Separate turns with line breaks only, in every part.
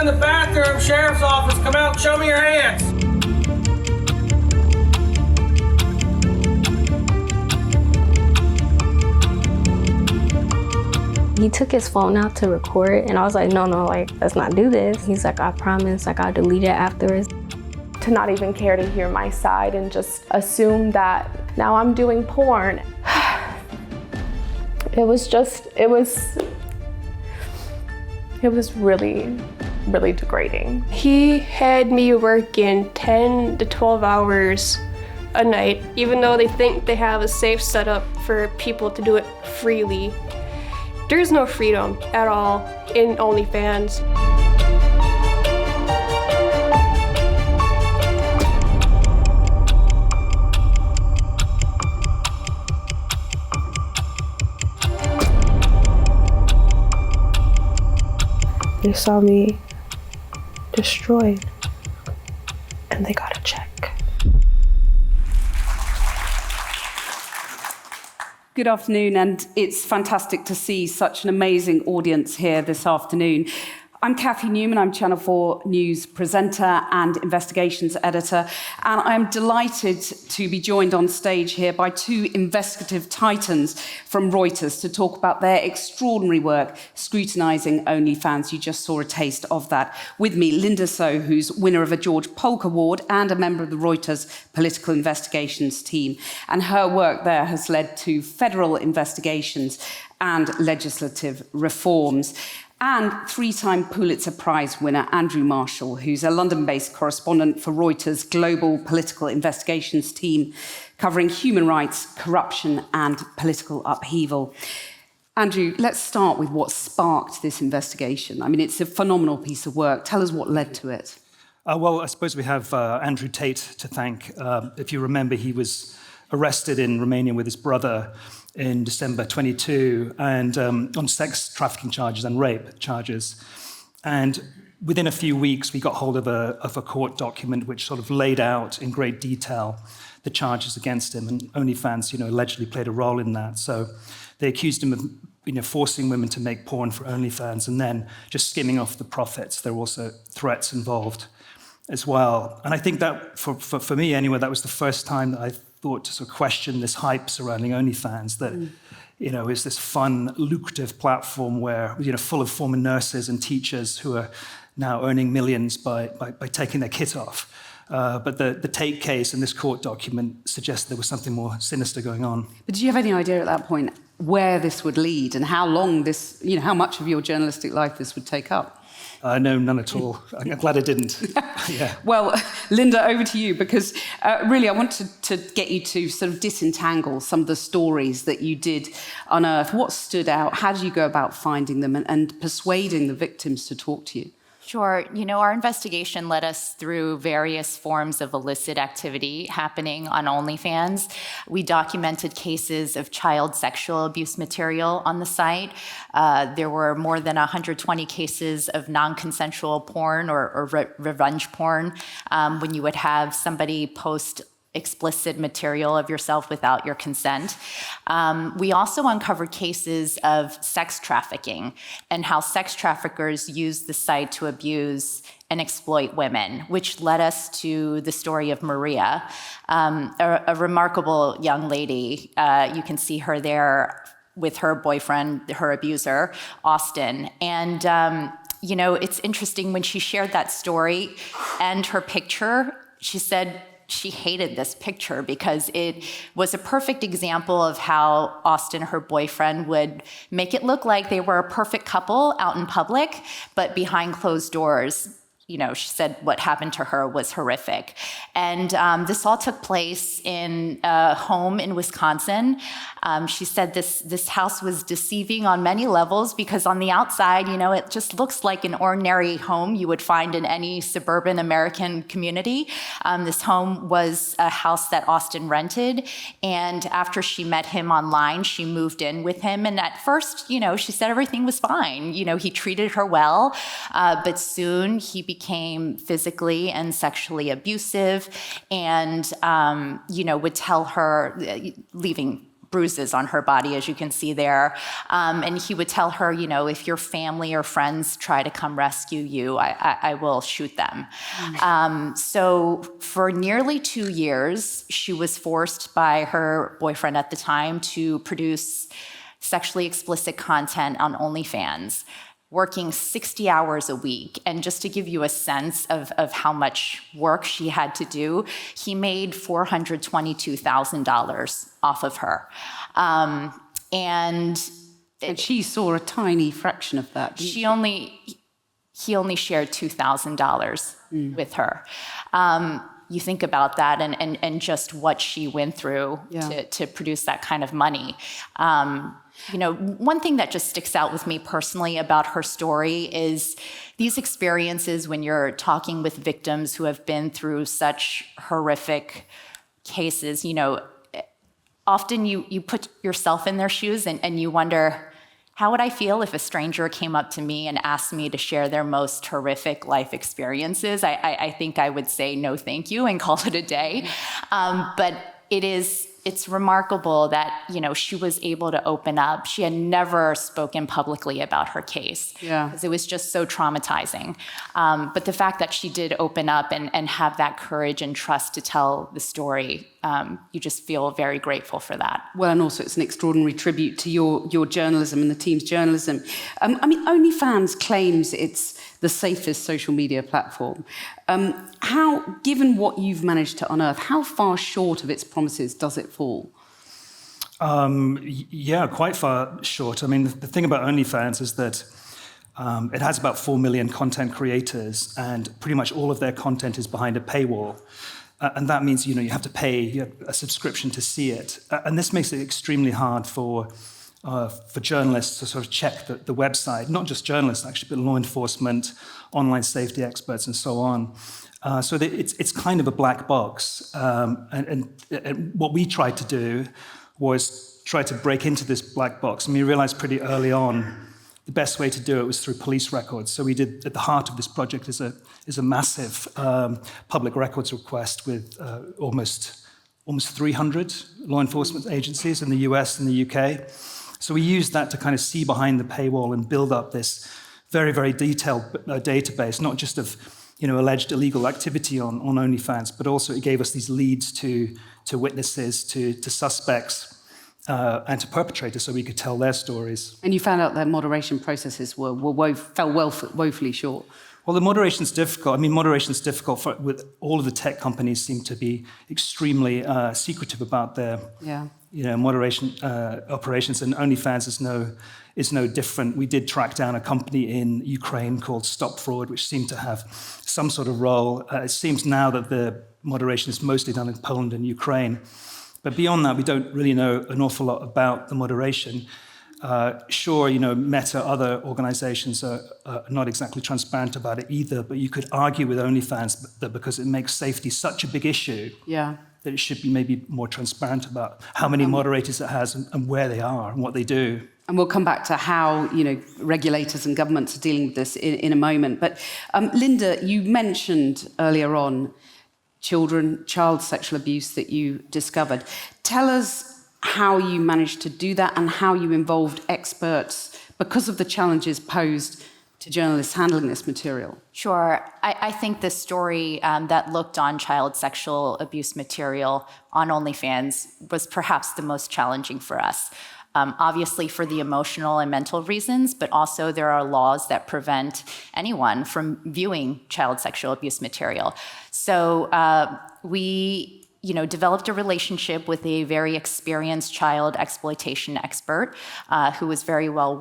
the bathroom, sheriff's office. Come out and show me your hands.
He took his phone out to record, and I was like, no, like, let's not do this. He's like, I promise, like, I'll delete it afterwards.
To not even care to hear my side and just assume that now I'm doing porn. It was really, really degrading.
He had me working 10 to 12 hours a night, even though they think they have a safe setup for people to do it freely. There's no freedom at all in OnlyFans. They saw me destroyed, and they got a check.
Good afternoon, and it's fantastic to see such an amazing audience here this afternoon. I'm Cathy Newman, I'm Channel 4 News presenter and investigations editor, and I'm delighted to be joined on stage here by two investigative titans from Reuters to talk about their extraordinary work scrutinising OnlyFans. You just saw a taste of that. With me, Linda So, who's winner of a George Polk Award and a member of the Reuters political investigations team. And her work there has led to federal investigations and legislative reforms. And three-time Pulitzer Prize winner Andrew Marshall, who's a London-based correspondent for Reuters' global political investigations team, covering human rights, corruption, and political upheaval. Andrew, let's start with what sparked this investigation. I mean, it's a phenomenal piece of work. Tell us what led to it.
Well, I suppose we have Andrew Tate to thank. If you remember, he was arrested in Romania with his brother in December 22, and on sex trafficking charges and rape charges. And within a few weeks, we got hold of a court document which sort of laid out in great detail the charges against him, and OnlyFans, allegedly played a role in that. So they accused him of, forcing women to make porn for OnlyFans and then just skimming off the profits. There were also threats involved as well. And I think that, for me anyway, that was the first time that I thought to sort of question this hype surrounding OnlyFans, that, is this fun, lucrative platform where, full of former nurses and teachers who are now earning millions by taking their kit off. But the Tate case and this court document suggests there was something more sinister going on.
But did you have any idea at that point where this would lead and how long this, how much of your journalistic life this would take up?
No, none at all. I'm glad I didn't. Yeah.
Well, Linda, over to you, because really I want to get you to sort of disentangle some of the stories that you did unearth. What stood out? How did you go about finding them and persuading the victims to talk to you?
Sure. Our investigation led us through various forms of illicit activity happening on OnlyFans. We documented cases of child sexual abuse material on the site. There were more than 120 cases of non-consensual porn or revenge porn, when you would have somebody post explicit material of yourself without your consent. We also uncovered cases of sex trafficking and how sex traffickers use the site to abuse and exploit women, which led us to the story of Maria, a remarkable young lady. You can see her there with her boyfriend, her abuser, Austin. And it's interesting, when she shared that story and her picture, she said she hated this picture because it was a perfect example of how Austin, her boyfriend, would make it look like they were a perfect couple out in public, but behind closed doors, she said what happened to her was horrific. And this all took place in a home in Wisconsin. She said this house was deceiving on many levels because on the outside, it just looks like an ordinary home you would find in any suburban American community. This home was a house that Austin rented. And after she met him online, she moved in with him. And at first, she said everything was fine. He treated her well, but soon he became physically and sexually abusive and, would tell her, leaving bruises on her body, as you can see there. And he would tell her, if your family or friends try to come rescue you, I will shoot them. So for nearly 2 years, she was forced by her boyfriend at the time to produce sexually explicit content on OnlyFans, working 60 hours a week. And just to give you a sense of how much work she had to do, he made $422,000 off of her. And
she saw a tiny fraction of that.
He only shared $2,000 with her. You think about that and just what she went through to produce that kind of money. One thing that just sticks out with me personally about her story is these experiences when you're talking with victims who have been through such horrific cases. Often you put yourself in their shoes and you wonder, how would I feel if a stranger came up to me and asked me to share their most horrific life experiences? I think I would say no thank you and call it a day. But it's remarkable that, she was able to open up. She had never spoken publicly about her case because it was just so traumatizing. But the fact that she did open up and have that courage and trust to tell the story, you just feel very grateful for that.
Well, and also it's an extraordinary tribute to your journalism and the team's journalism. OnlyFans claims it's the safest social media platform. Given what you've managed to unearth, how far short of its promises does it fall?
Quite far short. The thing about OnlyFans is that it has about 4 million content creators, and pretty much all of their content is behind a paywall. And that means, you have to pay a subscription to see it. And this makes it extremely hard for journalists to sort of check the website, not just journalists actually, but law enforcement, online safety experts, and so on. So it's kind of a black box. And what we tried to do was try to break into this black box. And we realized pretty early on the best way to do it was through police records. So we did, at the heart of this project is a massive public records request with almost 300 law enforcement agencies in the US and the UK. So we used that to kind of see behind the paywall and build up this very, very detailed database, not just of alleged illegal activity on OnlyFans, but also it gave us these leads to witnesses, to suspects, and to perpetrators, so we could tell their stories.
And you found out their moderation processes fell woefully short.
Well, the moderation's difficult. Moderation's difficult with all of the tech companies seem to be extremely secretive about their moderation operations, and OnlyFans is no different. We did track down a company in Ukraine called Stop Fraud, which seemed to have some sort of role. It seems now that the moderation is mostly done in Poland and Ukraine. But beyond that, we don't really know an awful lot about the moderation. Meta, other organizations are not exactly transparent about it either, but you could argue with OnlyFans that because it makes safety such a big issue, that it should be maybe more transparent about how many moderators it has and where they are and what they do.
And we'll come back to how, regulators and governments are dealing with this in a moment. But Linda, you mentioned earlier on child sexual abuse that you discovered. Tell us how you managed to do that and how you involved experts because of the challenges posed to journalists handling this material.
Sure. I think the story that looked on child sexual abuse material on OnlyFans was perhaps the most challenging for us. Obviously for the emotional and mental reasons, but also there are laws that prevent anyone from viewing child sexual abuse material. So we developed a relationship with a very experienced child exploitation expert who was very well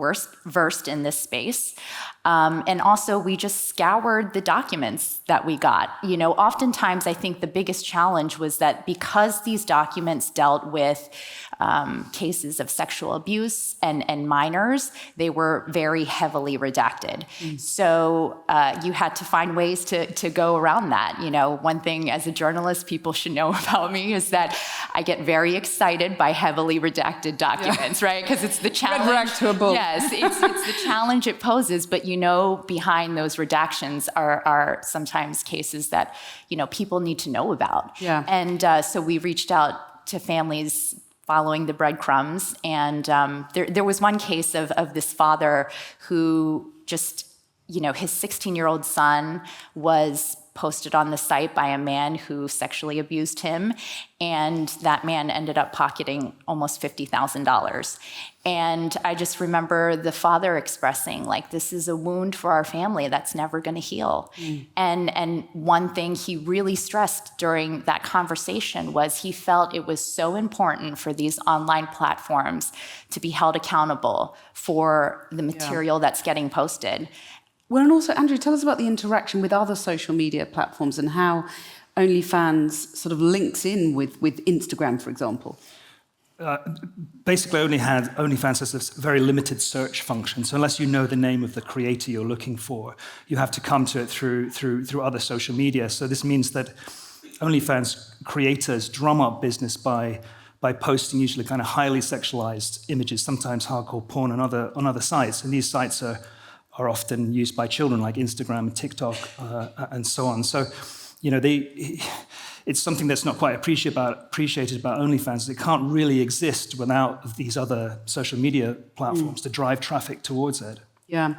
versed in this space. And also we just scoured the documents that we got. Oftentimes I think the biggest challenge was that because these documents dealt with cases of sexual abuse and minors, they were very heavily redacted. So you had to find ways to go around that. One thing as a journalist people should know about me is that I get very excited by heavily redacted documents, right? Because it's the challenge.
Red rag to a bull.
Yes, it's the challenge it poses, but behind those redactions are sometimes cases that, people need to know about.
Yeah.
And so we reached out to families following the breadcrumbs. And there was one case of this father who just, his 16-year-old son was posted on the site by a man who sexually abused him, and that man ended up pocketing almost $50,000. And I just remember the father expressing, like, this is a wound for our family that's never going to heal. And one thing he really stressed during that conversation was he felt it was so important for these online platforms to be held accountable for the material that's getting posted.
Well, and also, Andrew, tell us about the interaction with other social media platforms and how OnlyFans sort of links in with Instagram, for example.
Basically, OnlyFans has this very limited search function. So unless you know the name of the creator you're looking for, you have to come to it through other social media. So this means that OnlyFans creators drum up business by posting usually kind of highly sexualized images, sometimes hardcore porn on other sites. And these sites are often used by children, like Instagram and TikTok and so on. So, it's something that's not quite appreciated about OnlyFans. It can't really exist without these other social media platforms to drive traffic towards it.
Yeah.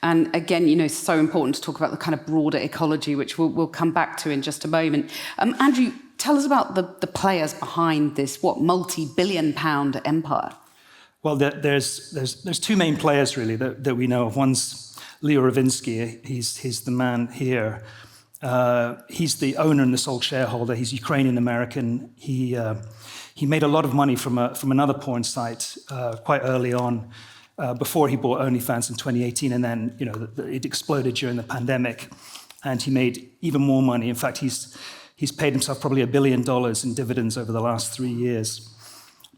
And again, it's so important to talk about the kind of broader ecology, which we'll come back to in just a moment. Andrew, tell us about the players behind this, multi-billion-pound empire? Well,
there's two main players, really, that we know of. One's Leo Ravinsky. He's the man here. He's the owner and the sole shareholder. He's Ukrainian-American. He made a lot of money from another porn site quite early on, before he bought OnlyFans in 2018. And then, it exploded during the pandemic. And he made even more money. In fact, he's paid himself probably $1 billion in dividends over the last 3 years.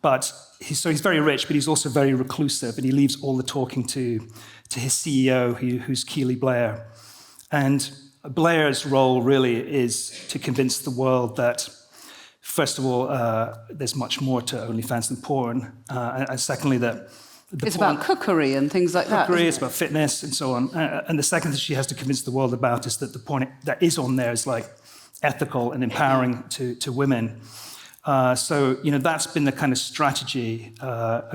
But he's very rich, but he's also very reclusive, and he leaves all the talking to his CEO, who's Keely Blair. And Blair's role really is to convince the world that, first of all, there's much more to OnlyFans than porn, and secondly, that
it's about cookery and things like that.
Cookery, it's about fitness and so on. And the second thing she has to convince the world about is that the porn that is on there is like ethical and empowering to women. So, that's been the kind of strategy.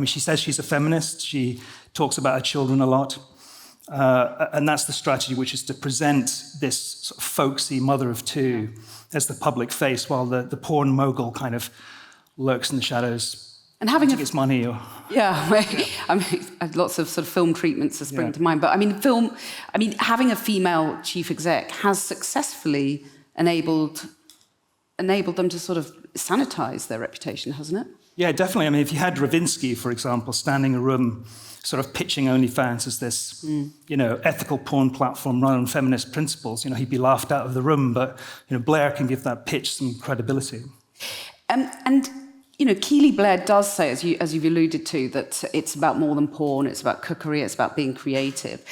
She says she's a feminist. She talks about her children a lot. And that's the strategy, which is to present this sort of folksy mother of two as the public face, while the porn mogul kind of lurks in the shadows. And having its money, or
lots of sort of film treatments are springing to mind. But having a female chief exec has successfully enabled them to sort of sanitize their reputation, hasn't it?
Yeah, definitely. If you had Ravinsky, for example, standing in a room sort of pitching OnlyFans as this, ethical porn platform run on feminist principles, he'd be laughed out of the room. But, Blair can give that pitch some credibility.
And Keely Blair does say, as you've alluded to, that it's about more than porn, it's about cookery, it's about being creative.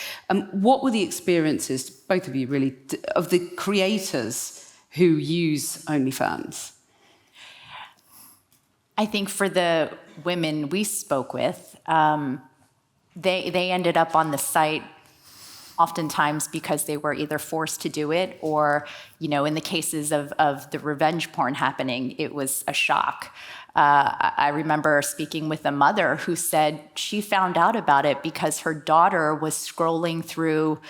What were the experiences, both of you really, of the creators who use OnlyFans?
I think for the women we spoke with, they ended up on the site oftentimes because they were either forced to do it or, in the cases of the revenge porn happening, it was a shock. I remember speaking with a mother who said she found out about it because her daughter was scrolling through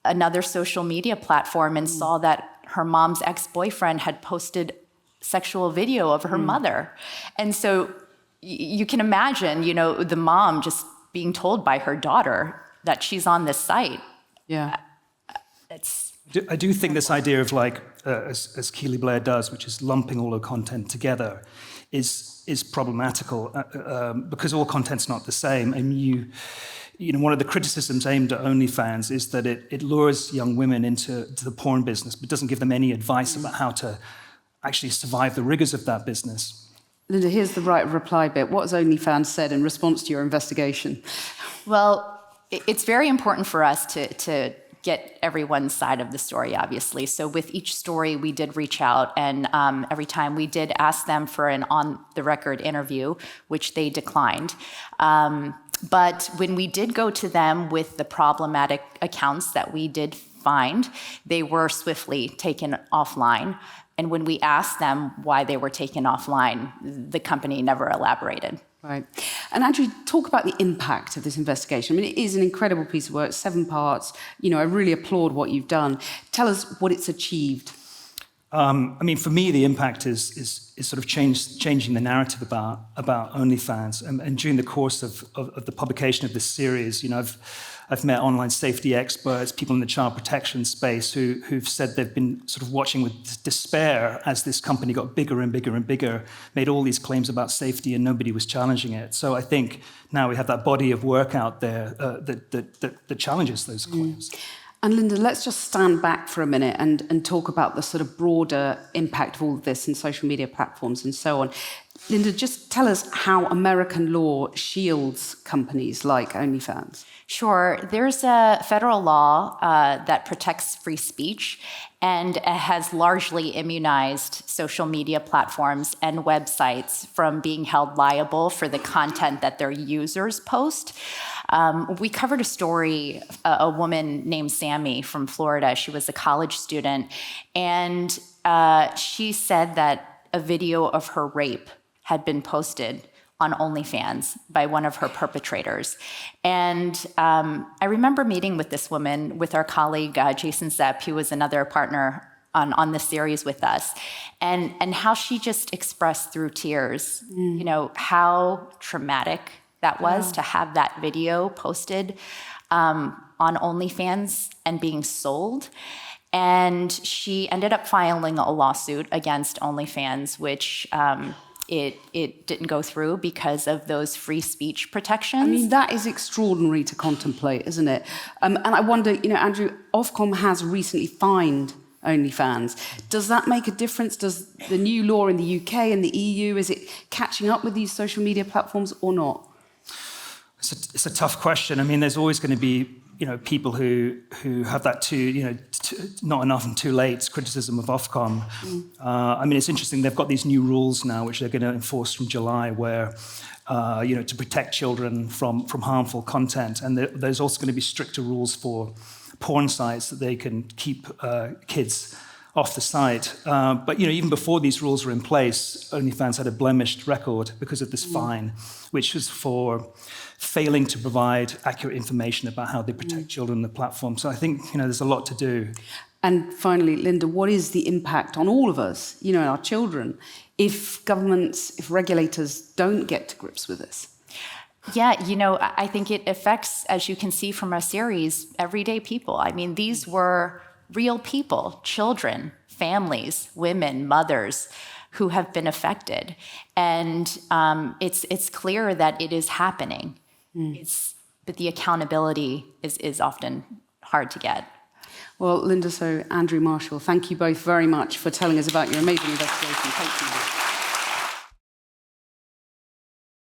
another social media platform and saw that her mom's ex-boyfriend had posted sexual video of her mother. And so you can imagine, the mom just being told by her daughter that she's on this site.
Yeah.
I do think this idea of as Keely Blair does, which is lumping all her content together, is problematical because all content's not the same. And one of the criticisms aimed at OnlyFans is that it lures young women into the porn business, but doesn't give them any advice about how to actually survive the rigors of that business.
Linda, here's the right reply bit. What has OnlyFans said in response to your investigation?
Well, it's very important for us to get everyone's side of the story, obviously. So with each story, we did reach out, and every time we did ask them for an on-the-record interview, which they declined. But when we did go to them with the problematic accounts that we did fined, they were swiftly taken offline. And when we asked them why they were taken offline, the company never elaborated.
Right. And Andrew, talk about the impact of this investigation. I mean, it is an incredible piece of work, 7 parts. You know, I really applaud what you've done. Tell us what it's achieved.
I mean, for me, the impact is sort of changing the narrative about OnlyFans. And during the course of the publication of this series, you know, I've met online safety experts, people in the child protection space who've said they've been sort of watching with despair as this company got bigger and bigger and bigger, made all these claims about safety and nobody was challenging it. So I think now we have that body of work out there that challenges those claims.
And Linda, let's just stand back for a minute and talk about the sort of broader impact of all of this in social media platforms and so on. Linda, just tell us how American law shields companies like OnlyFans.
Sure. There's a federal law that protects free speech and has largely immunized social media platforms and websites from being held liable for the content that their users post. We covered a story, a woman named Sammy from Florida. She was a college student, and she said that a video of her rape had been posted on OnlyFans by one of her perpetrators. And I remember meeting with this woman with our colleague, Jason Zepp, who was another partner on this series with us, and how she just expressed through tears, you know, how traumatic that was to have that video posted on OnlyFans and being sold. And she ended up filing a lawsuit against OnlyFans, which it didn't go through because of those free speech protections.
I mean, that is extraordinary to contemplate, isn't it? And I wonder, you know, Andrew, Ofcom has recently fined OnlyFans. Does that make a difference? Does the new law in the UK and the EU, is it catching up with these social media platforms or not?
It's a tough question. I mean, there's always going to be, you know, people who have that not enough and too late criticism of Ofcom. I mean, it's interesting. They've got these new rules now, which they're going to enforce from July, where you know, to protect children from harmful content, and there's also going to be stricter rules for porn sites that they can keep kids off the site. But you know, even before these rules were in place, OnlyFans had a blemished record because of this fine, which was for failing to provide accurate information about how they protect children on the platform. So I think, you know, there's a lot to do.
And finally, Linda, what is the impact on all of us, you know, and our children, if governments, if regulators don't get to grips with this?
Yeah, you know, I think it affects, as you can see from our series, everyday people. I mean, these were real people, children, families, women, mothers, who have been affected. And it's clear that it is happening. But the accountability is often hard to get.
Well, Linda, so Andrew, Marshall, thank you both very much for telling us about your amazing investigation. Thank you.